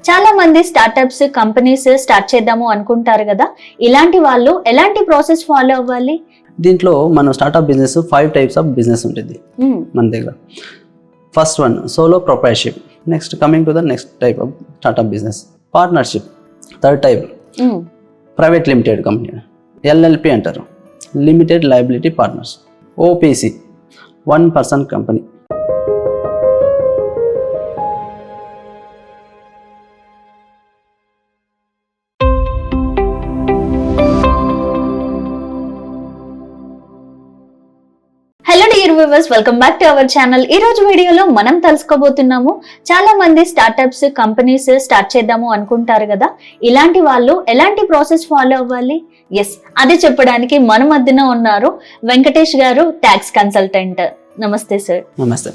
చాలా మంది startups companies start చేద్దాము అనుకుంటారు కదా, ఇలాంటి వాళ్ళు ఎలాంటి ప్రాసెస్ ఫాలో అవ్వాలి? దీంట్లో మనం startup business 5 types of business ఉంటుంది మన దగ్గర. First one solo proprietorship. Next coming to the next type of startup business partnership. Third type private limited company, LLP అంటారు, limited liability partners. OPC 1 person company. Hello dear viewers, welcome back to our channel. ఈ రోజు వీడియోలో మనం తెలుసుకోబోతున్నాము, చాలా మంది startups companies start చేద్దాము అనుకుంటారు కదా, ఇలాంటి వాళ్ళు ఎలాంటి ప్రాసెస్ ఫాలో అవ్వాలి? ఎస్, అదే చెప్పడానికి మన మధ్యన ఉన్నారు వెంకటేష్ గారు, ట్యాక్స్ కన్సల్టెంట్. నమస్తే సార్. నమస్తే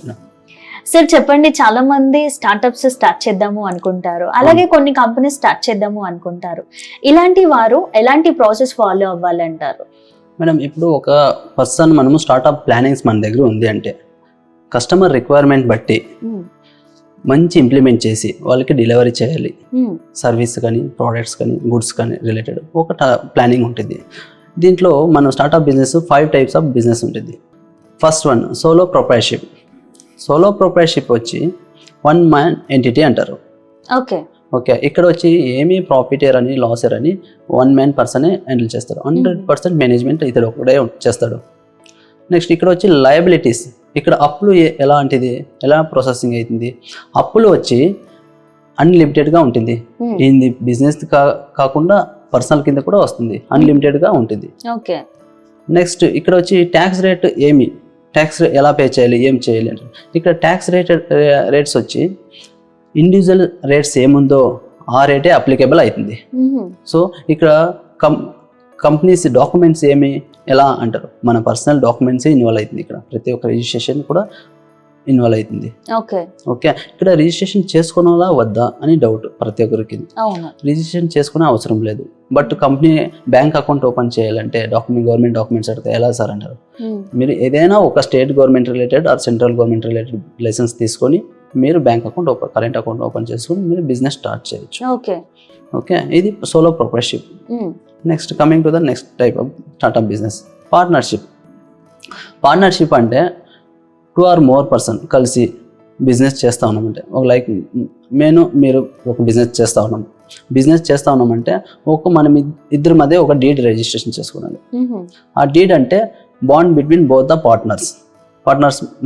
సార్, చెప్పండి. చాలా మంది స్టార్టప్స్ స్టార్ట్ చేద్దాము అనుకుంటారు, అలాగే కొన్ని కంపెనీస్ స్టార్ట్ చేద్దాము అనుకుంటారు. ఇలాంటి వారు ఎలాంటి ప్రాసెస్ ఫాలో అవ్వాలంటారు? మేడం, ఇప్పుడు ఒక పర్సన్ మనము స్టార్ట్అప్ ప్లానింగ్స్ మన దగ్గర ఉంది అంటే కస్టమర్ రిక్వైర్మెంట్ బట్టి మంచి ఇంప్లిమెంట్ చేసి వాళ్ళకి డెలివరీ చేయాలి. సర్వీస్ కానీ ప్రోడక్ట్స్ కానీ గుడ్స్ కానీ రిలేటెడ్ ఒక ప్లానింగ్ ఉంటుంది. దీంట్లో మనం startup business 5 types of business ఉంటుంది. First one solo proprietorship. Solo proprietorship వచ్చి 1 man ఎంటిటీ అంటారు. ఓకే, ఇక్కడ వచ్చి ఏమీ ప్రాఫిటర్ అని లాసర్ అని 1 man పర్సనే హ్యాండిల్ చేస్తారు. 100% మేనేజ్మెంట్ ఇతడు ఒకడే చేస్తాడు. నెక్స్ట్ ఇక్కడ వచ్చి లయబిలిటీస్. ఇక్కడ అప్పులు ఎలా ప్రాసెసింగ్ అవుతుంది? అప్పులు వచ్చి అన్లిమిటెడ్గా ఉంటుంది. ఇది బిజినెస్ కాకుండా పర్సనల్ కింద కూడా వస్తుంది, అన్లిమిటెడ్గా ఉంటుంది. నెక్స్ట్ ఇక్కడ వచ్చి ట్యాక్స్ రేట్ ట్యాక్స్ ఎలా పే చేయాలి, ఏం చేయాలి అంటే ఇక్కడ ట్యాక్స్ రేట్స్ వచ్చి ఇండివిజువల్ రేట్స్ ఏముందో ఆ రేటే అప్లికేబుల్ అవుతుంది. సో ఇక్కడ కంపెనీస్ డాక్యుమెంట్స్ ఎలా అంటారు, మన పర్సనల్ డాక్యుమెంట్స్ ఇన్వాల్వ్ అవుతుంది. ఇక్కడ ప్రతి ఒక్క రిజిస్ట్రేషన్ కూడా ఇన్వాల్వ్ అవుతుంది. ఓకే, ఇక్కడ రిజిస్ట్రేషన్ చేసుకోవాలా వద్దా అని డౌట్ ప్రతి ఒక్కరికి. రిజిస్ట్రేషన్ చేసుకునే అవసరం లేదు, but company bank account open చేయాలంటే గవర్నమెంట్ డాక్యుమెంట్స్ అడితే ఎలా సార్ అంటారు. మీరు ఏదైనా ఒక state government related or central government related license తీసుకొని మీరు bank account current account open చేసుకొని మీరు బిజినెస్ స్టార్ట్ చేయొచ్చు. ఓకే, ఇది solo proprietorship. Next coming to the next type of startup business partnership. Partnership అంటే 2 or more person కలిసి business చేస్తూ ఉన్నామంటే, లైక్ మీరు ఒక బిజినెస్ చేస్తూ ఉన్నామంటే మనం ఇద్దరి మధ్య ఒక డీడ్ రిజిస్ట్రేషన్ చేసుకోవాలి. ఆ డీడ్ అంటే bond between both the partners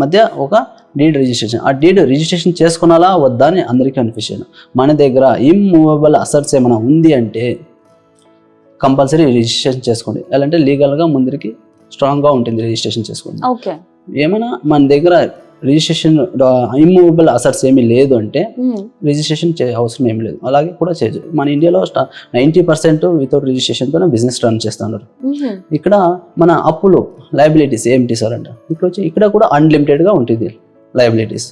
మధ్య ఒక డీడ్ రిజిస్ట్రేషన్. ఆ డీడ్ రిజిస్ట్రేషన్ చేసుకున్నాలా వద్దా అని అందరికీ కన్ఫ్యూజన్. మన దగ్గర ఇమ్మూవబుల్ అసెట్స్ ఏమైనా ఉంది అంటే కంపల్సరీ రిజిస్ట్రేషన్ చేసుకోండి. ఎలా అంటే లీగల్గా ముందరికి స్ట్రాంగ్గా ఉంటుంది రిజిస్ట్రేషన్ చేసుకోండి. ఏమైనా మన దగ్గర రిజిస్ట్రేషన్ ఇమ్మూవబుల్ అసెట్స్ ఏమీ లేదు అంటే రిజిస్ట్రేషన్ అవసరం ఏమి లేదు. అలాగే కూడా చేయొచ్చు. మన ఇండియాలో 90% వితౌట్ రిజిస్ట్రేషన్తో బిజినెస్ రన్ చేస్తున్నారు. ఇక్కడ మన అప్పులు లయబిలిటీస్ ఏమిటి సార్ అంటే ఇక్కడ కూడా అన్లిమిటెడ్గా ఉంటుంది liabilities.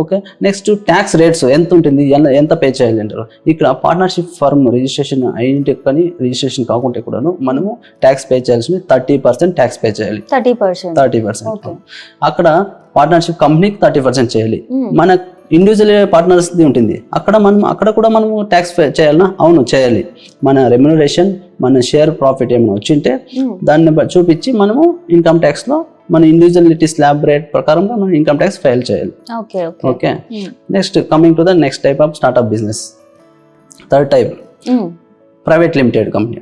Okay, next tax rates ఎంత ఉంటుంది, ఎంత పే చేయాలి అంటారు. ఇక్కడ పార్ట్నర్షిప్ ఫర్మ్ రిజిస్ట్రేషన్ అయింటే కానీ రిజిస్ట్రేషన్ కాకుంటే కూడాను మనము ట్యాక్స్ పే చేయాల్సింది 30% ట్యాక్స్ పే చేయాలి. 30%. అక్కడ పార్ట్నర్షిప్ కంపెనీకి 30% చేయాలి. మన ఇండివిజువల్ పార్ట్నర్స్ ఉంటుంది, అక్కడ కూడా మనము ట్యాక్స్ పే చేయాలన్నా? అవును, చేయాలి. మన రెమ్యునరేషన్, మన షేర్ ప్రాఫిట్ ఏమైనా వచ్చింటే దాన్ని చూపించి మనము ఇన్కమ్ ట్యాక్స్ లో మన ఇండివిజువలిటీ స్లాబ్ రేట్ ప్రకారంగా మనం ఇన్కమ్ ట్యాక్స్ ఫైల్ చేయాలి. Okay, next coming to the next type of startup business. Third type private limited company.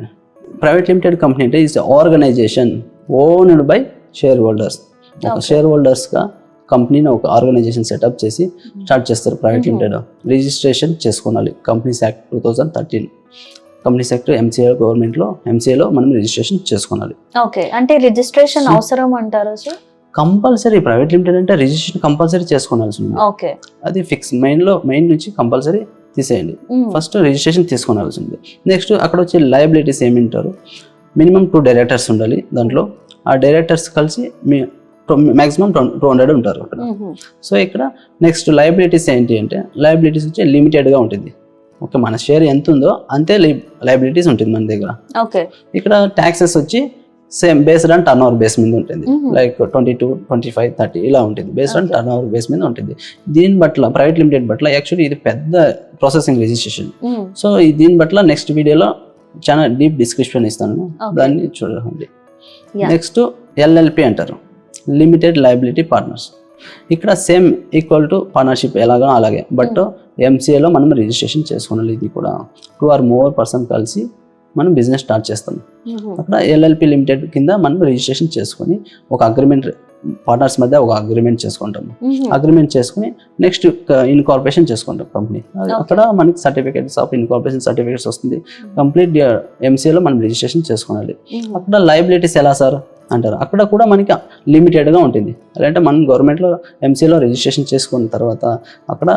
Private limited company అంటే is organisation owned by shareholders. ఒక share హోల్డర్స్గా కంపెనీని ఒక ఆర్గనైజేషన్ సెటప్ చేసి start చేస్తారు. Private limited registration చేసుకోవాలి. Companies act 2013, companies act ఎంసీఏలో మనం రిజిస్ట్రేషన్ చేసుకోవాలి. అంటే రిజిస్ట్రేషన్ అవసరం అంటారు సార్? కంపల్సరీ. ప్రైవేట్ లిమిటెడ్ అంటే రిజిస్ట్రేషన్ కంపల్సరీ చేసుకోవాల్సింది. అది ఫిక్స్ మెయిన్ నుంచి కంపల్సరీ తీసేయండి. ఫస్ట్ రిజిస్ట్రేషన్ తీసుకోవాల్సింది. నెక్స్ట్ అక్కడ వచ్చే లయబిలిటీస్ ఏమింటారు, మినిమం 2 డైరెక్టర్స్ ఉండాలి దాంట్లో. ఆ డైరెక్టర్స్ కలిసి మ్యాక్సిమం 200 ఉంటారు అక్కడ. సో ఇక్కడ నెక్స్ట్ లయబిలిటీస్ ఏంటి అంటే లయబిలిటీస్ వచ్చి లిమిటెడ్గా ఉంటుంది. ఓకే, మన షేర్ ఎంత ఉందో అంతే లయబిలిటీస్ ఉంటుంది మన దగ్గర. ఇక్కడ ట్యాక్సెస్ వచ్చి same based on turn over base మీద ఉంటుంది. Mhm. లైక్ 22, 25, 30 ఇలా ఉంటుంది. Based on Okay. Turn over base మీద ఉంటుంది. దీని బట్ల ప్రైవేట్ లిమిటెడ్ బట్ల యాక్చువల్లీ ఇది పెద్ద ప్రాసెసింగ్ రిజిస్ట్రేషన్. సో దీని బట్ల నెక్స్ట్ వీడియోలో చాలా డీప్ డిస్క్రిప్షన్ ఇస్తాను, Okay. దాన్ని చూడండి. Yeah. నెక్స్ట్ ఎల్ఎల్పి అంటారు, లిమిటెడ్ లయబిలిటీ పార్ట్నర్స్. ఇక్కడ సేమ్ ఈక్వల్ టు పార్ట్నర్షిప్ ఎలాగో అలాగే, బట్ ఎంసీఏలో మనం రిజిస్ట్రేషన్ చేసుకోవాలి. ఇది కూడా 2 or more పర్సన్ కలిసి మనం బిజినెస్ స్టార్ట్ చేస్తాం. అక్కడ ఎల్ఎల్పి లిమిటెడ్ కింద మనం రిజిస్ట్రేషన్ చేసుకొని ఒక అగ్రిమెంట్, పార్ట్నర్స్ మధ్య ఒక అగ్రిమెంట్ చేసుకుంటాము. అగ్రిమెంట్ చేసుకుని నెక్స్ట్ ఇన్కార్పొరేషన్ చేసుకుంటాం కంపెనీ. అక్కడ మనకి సర్టిఫికేట్స్ ఆఫ్ ఇన్కార్పొరేషన్ సర్టిఫికేట్స్ వస్తుంది. కంప్లీట్ ఎంసీఏలో మనం రిజిస్ట్రేషన్ చేసుకోవాలి. అక్కడ లయబిలిటీస్ ఎలా సార్ అంటారు, అక్కడ కూడా మనకి లిమిటెడ్గా ఉంటుంది. అంటే మనం గవర్నమెంట్లో ఎంసీఏలో రిజిస్ట్రేషన్ చేసుకున్న తర్వాత అక్కడ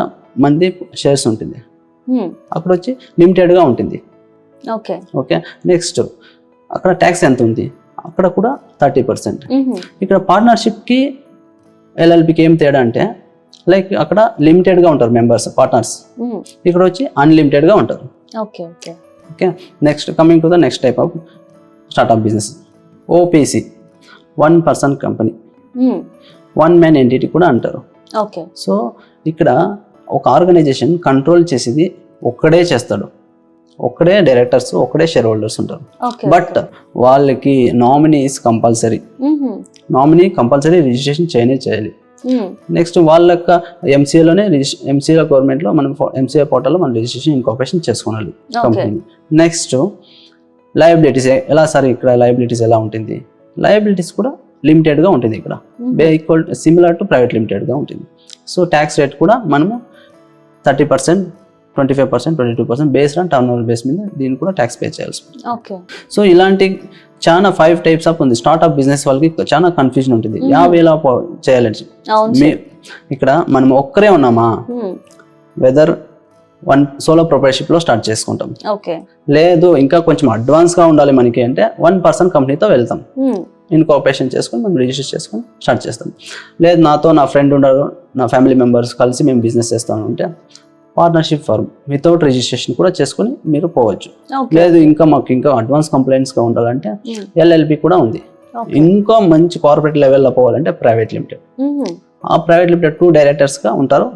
మంది షేర్స్ ఉంటుంది, అక్కడ వచ్చి లిమిటెడ్గా ఉంటుంది. ఓకే. ఓకే. నెక్స్ట్ అక్కడ ట్యాక్స్ ఎంత ఉంది, అక్కడ కూడా 30%. ఇక్కడ పార్ట్నర్షిప్కి ఎల్ఎల్పికి ఏం తేడా అంటే, లైక్ అక్కడ లిమిటెడ్గా ఉంటారు మెంబర్స్ పార్ట్నర్స్, ఇక్కడ వచ్చి అన్లిమిటెడ్గా ఉంటారు. Okay. Okay. Okay. Next coming to the next type of startup business, OPC, 1 person company, 1 man entity కూడా అంటారు. ఓకే. సో ఇక్కడ ఒక ఆర్గనైజేషన్ కంట్రోల్ చేసేది ఒక్కడే చేస్తాడు, ఒక్కడే డైరెక్టర్స్, ఒక్కడే షేర్ హోల్డర్స్ ఉంటారు. బట్ వాళ్ళకి nominees compulsory, nominee compulsory registration చేయాలి. నెక్స్ట్ వాళ్ళ యొక్క ఎంసీఏలోనే ఎంసీఏ గవర్నమెంట్లో మనం ఎంసీఏ పోర్టల్లో మనం రిజిస్ట్రేషన్ ఇన్కార్పొరేషన్ చేసుకోవాలి కంపెనీ. నెక్స్ట్ లయబిలిటీస్ ఎలా సార్, ఇక్కడ లయబిలిటీస్ ఎలా ఉంటుంది, లయబిలిటీస్ కూడా లిమిటెడ్గా ఉంటుంది. ఇక్కడ ఈక్వల్ సిమిలర్ టు ప్రైవేట్ లిమిటెడ్గా ఉంటుంది. సో ట్యాక్స్ రేట్ కూడా మనము 30%, 25%, 22% based on turn over base మీద దీన్ని కూడా ట్యాక్స్ పే చేయాల్సి ఉంటుంది. ఓకే. సో ఇలాంటి చాలా 5 types ఆఫ్ ఉంది. స్టార్ట్అప్ బిజినెస్ వాళ్ళకి చాలా కన్ఫ్యూజన్ ఉంటుంది, ఎలా చేయాలని. ఇక్కడ మనం ఒక్కరే ఉన్నామా, వెదర్ 1 solo proprietorshipలో స్టార్ట్ చేసుకుంటాం. ఓకే. లేదు ఇంకా కొంచెం అడ్వాన్స్గా ఉండాలి మనకి అంటే 1 person కంపెనీతో వెళ్తాం, ఇన్కార్పొరేషన్ చేసుకొని మేము రిజిస్టర్ చేసుకొని స్టార్ట్ చేస్తాం. లేదు నాతో నా ఫ్రెండ్ ఉన్నారు, నా ఫ్యామిలీ మెంబర్స్ కలిసి మేము బిజినెస్ చేస్తాము అంటే పార్ట్నర్షిప్ ఫర్మ్ వితౌట్ రిజిస్ట్రేషన్ కూడా చేసుకొని మీరు పోవచ్చు. లేదు ఇంకా మాకు ఇంకా అడ్వాన్స్ కంప్లైంట్స్గా ఉండాలంటే ఎల్ఎల్పి కూడా ఉంది. ఇంకా మంచి కార్పొరేట్ లెవెల్లో పోవాలంటే ప్రైవేట్ లిమిటెడ్. ఆ ప్రైవేట్ లిమిటెడ్ 2 డైరెక్టర్స్గా ఉంటారు,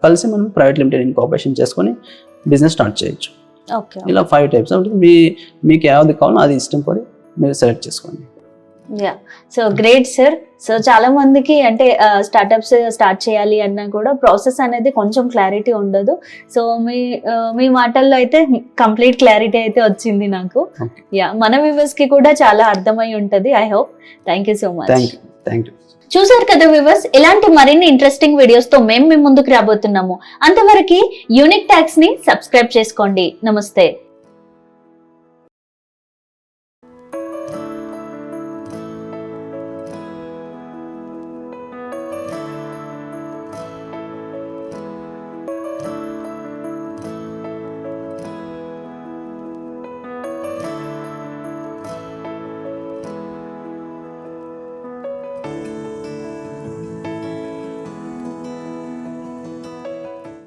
కలిసి మనం ప్రైవేట్ లిమిటెడ్ ఇన్కార్పొరేషన్ చేసుకొని బిజినెస్ స్టార్ట్ చేయొచ్చు. ఇలా 5 types ఉంటుంది. మీకు ఏది కావాలో అది ఇష్టం పడి మీరు సెలెక్ట్ చేసుకోండి. Yeah, so great sir. So చాలా మందికి అంటే స్టార్ట్అప్స్ స్టార్ట్ చేయాలి అన్నా కూడా ప్రాసెస్ అనేది కొంచెం క్లారిటీ ఉండదు. సో మీ మాటల్లో అయితే కంప్లీట్ క్లారిటీ అయితే వచ్చింది నాకు. యా, మన వ్యూవర్స్ కి కూడా చాలా అర్థమై ఉంటది. I hope. Thank you so much. Thank you. చూసారు కదా వ్యూవర్స్, ఇలాంటి మరిన్ని ఇంట్రెస్టింగ్ వీడియోస్ తో మేము మీ ముందుకు రాబోతున్నాము. అంతవరకు యూనిక్ టాక్స్ ని సబ్స్క్రైబ్ చేసుకోండి. నమస్తే.